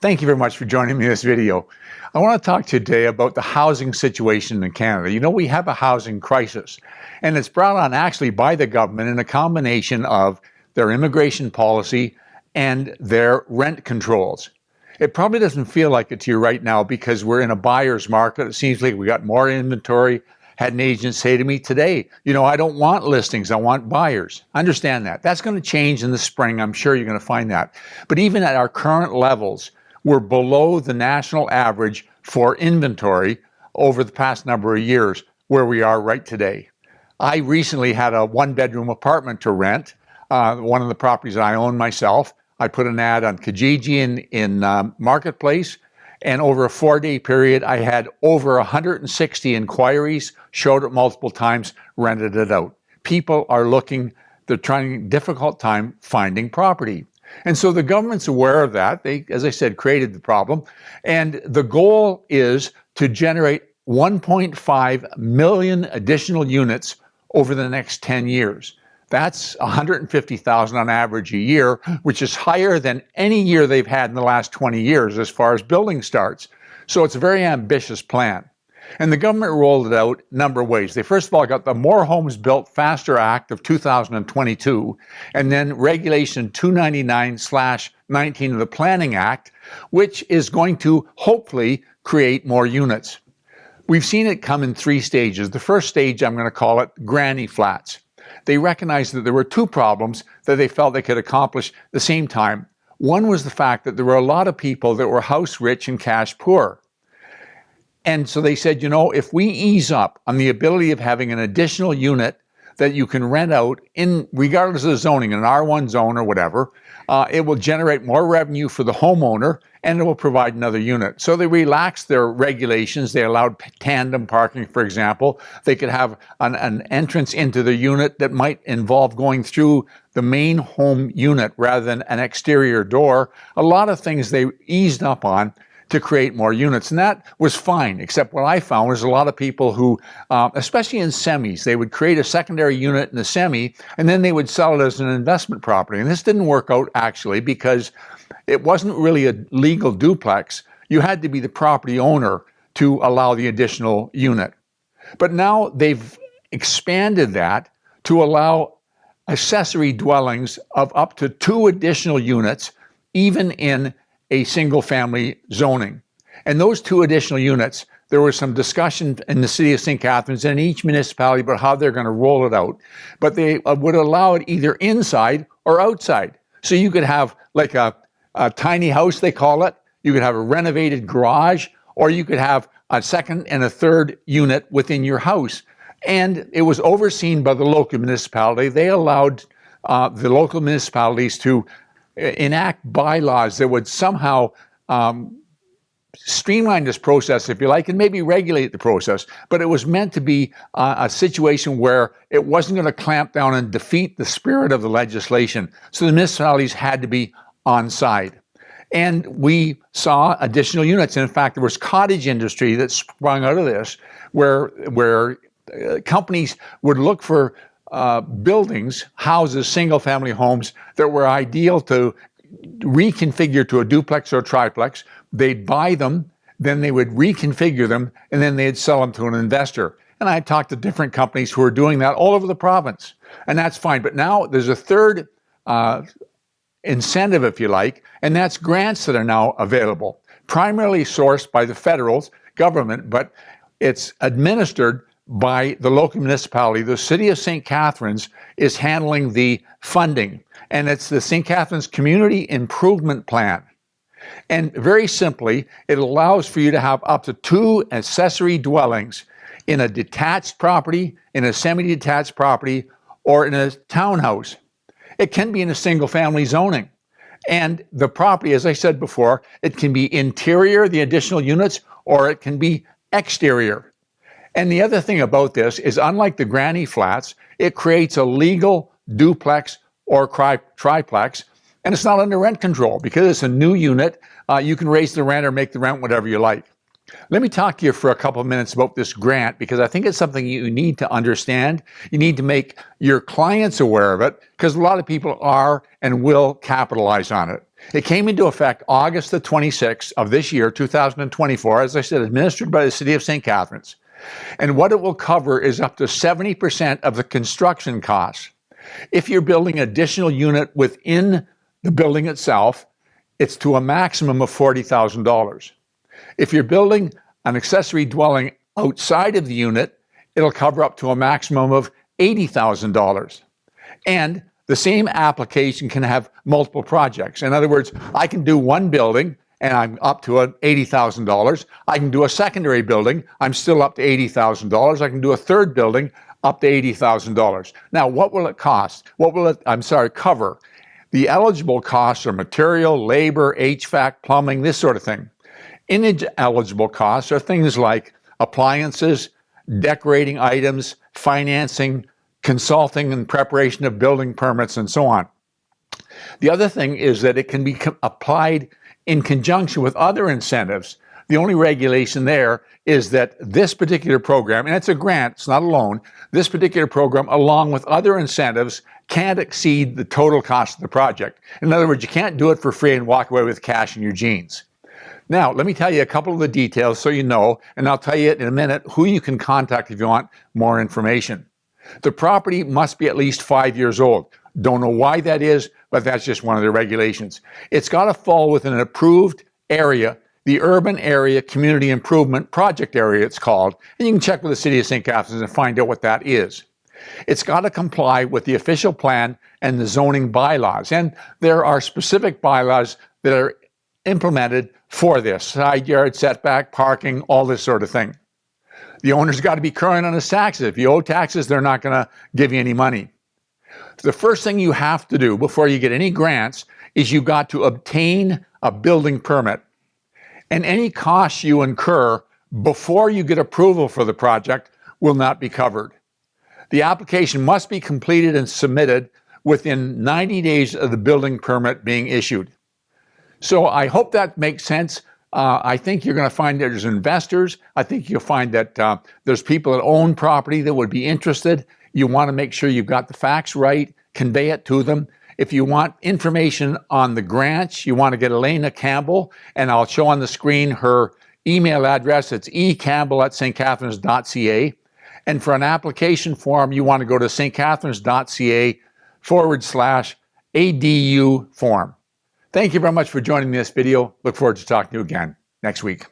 Thank you very much for joining me in this video. I want to talk to you today about the housing situation in Canada. You know, we have a housing crisis, and it's brought on actually by the government in a combination of their immigration policy and their rent controls. It probably doesn't feel like it to you right now because we're in a buyer's market. It seems like we got more inventory. Had an agent say to me today, you know, I don't want listings, I want buyers. Understand that. That's going to change in the spring. I'm sure you're going to find that. But even at our current levels, we're below the national average for inventory over the past number of years where we are right today. I recently had a one-bedroom apartment to rent, one of the properties that I own myself. I put an ad on Kijiji in Marketplace, and over a 4-day period, I had over 160 inquiries, showed it multiple times, rented it out. People are looking, they're trying a difficult time finding property. And so the government's aware of that. They, as I said, created the problem. And the goal is to generate 1.5 million additional units over the next 10 years. That's 150,000 on average a year, which is higher than any year they've had in the last 20 years as far as building starts. So it's a very ambitious plan. And the government rolled it out a number of ways. They first of all got the More Homes Built Faster Act of 2022, and then Regulation 299/19 of the Planning Act, which is going to hopefully create more units. We've seen it come in 3 stages. The first stage, I'm going to call it granny flats. They recognized that there were 2 problems that they felt they could accomplish at the same time. One was the fact that there were a lot of people that were house rich and cash poor. And so they said, you know, if we ease up on the ability of having an additional unit that you can rent out in, regardless of the zoning, an R1 zone or whatever, it will generate more revenue for the homeowner and it will provide another unit. So they relaxed their regulations. They allowed tandem parking, for example. They could have an entrance into the unit that might involve going through the main home unit rather than an exterior door. A lot of things they eased up on to create more units. And that was fine, except what I found was a lot of people who, especially in semis, they would create a secondary unit in the semi, and then they would sell it as an investment property. And this didn't work out, actually, because it wasn't really a legal duplex. You had to be the property owner to allow the additional unit. But now they've expanded that to allow accessory dwellings of up to 2 additional units, even in a single-family zoning. And those 2 additional units, there was some discussion in the city of St. Catharines and each municipality about how they're going to roll it out. But they would allow it either inside or outside. So you could have like a tiny house, they call it. You could have a renovated garage, or you could have a second and a third unit within your house. And it was overseen by the local municipality. They allowed the local municipalities to enact bylaws that would somehow streamline this process, if you like, and maybe regulate the process. But it was meant to be a situation where it wasn't going to clamp down and defeat the spirit of the legislation. So the municipalities had to be on side. And we saw additional units. And in fact, there was cottage industry that sprung out of this, where companies would look for buildings, houses, single-family homes that were ideal to reconfigure to a duplex or a triplex. They'd buy them, then they would reconfigure them, and then they'd sell them to an investor. And I talked to different companies who are doing that all over the province, and that's fine. But now there's a third incentive, if you like, and that's grants that are now available, primarily sourced by the federal government, but it's administered by the local municipality. The city of St. Catharines is handling the funding, and it's the St. Catharines Community Improvement Plan. And very simply, it allows for you to have up to 2 accessory dwellings in a detached property, in a semi-detached property, or in a townhouse. It can be in a single-family zoning. And the property, as I said before, it can be interior, the additional units, or it can be exterior. And the other thing about this is, unlike the granny flats, it creates a legal duplex or triplex, and it's not under rent control because it's a new unit. You can raise the rent or make the rent whatever you like. Let me talk to you for a couple of minutes about this grant, because I think it's something you need to understand. You need to make your clients aware of it, because a lot of people are and will capitalize on it. It came into effect August the 26th of this year, 2024, as I said, administered by the City of St. Catharines. And what it will cover is up to 70% of the construction costs. If you're building an additional unit within the building itself, it's to a maximum of $40,000. If you're building an accessory dwelling outside of the unit, it'll cover up to a maximum of $80,000. And the same application can have multiple projects. In other words, I can do one building and I'm up to $80,000. I can do a secondary building, I'm still up to $80,000. I can do a third building up to $80,000. Now, what will it cost? What will it, cover? The eligible costs are material, labor, HVAC, plumbing, this sort of thing. Ineligible costs are things like appliances, decorating items, financing, consulting and preparation of building permits, and so on. The other thing is that it can be applied in conjunction with other incentives. The only regulation there is that this particular program, and it's a grant, it's not a loan, this particular program, along with other incentives, can't exceed the total cost of the project. In other words, you can't do it for free and walk away with cash in your jeans. Now, let me tell you a couple of the details so you know, and I'll tell you in a minute who you can contact if you want more information. The property must be at least 5 years old. Don't know why that is, but that's just one of the regulations. It's got to fall within an approved area, the Urban Area Community Improvement Project area it's called, and you can check with the City of St. Catharines and find out what that is. It's got to comply with the official plan and the zoning bylaws, and there are specific bylaws that are implemented for this: side yard setback, parking, all this sort of thing. The owner's got to be current on his taxes. If you owe taxes, they're not going to give you any money. The first thing you have to do before you get any grants is you've got to obtain a building permit. And any costs you incur before you get approval for the project will not be covered. The application must be completed and submitted within 90 days of the building permit being issued. So I hope that makes sense. I think you're going to find that there's investors. I think you'll find that there's people that own property that would be interested. You want to make sure you've got the facts right, convey it to them. If you want information on the grants, you want to get Elena Campbell, and I'll show on the screen her email address. It's ecampbell@stcatharines.ca. And for an application form, you want to go to stcatharines.ca/ADU form. Thank you very much for joining me in this video. Look forward to talking to you again next week.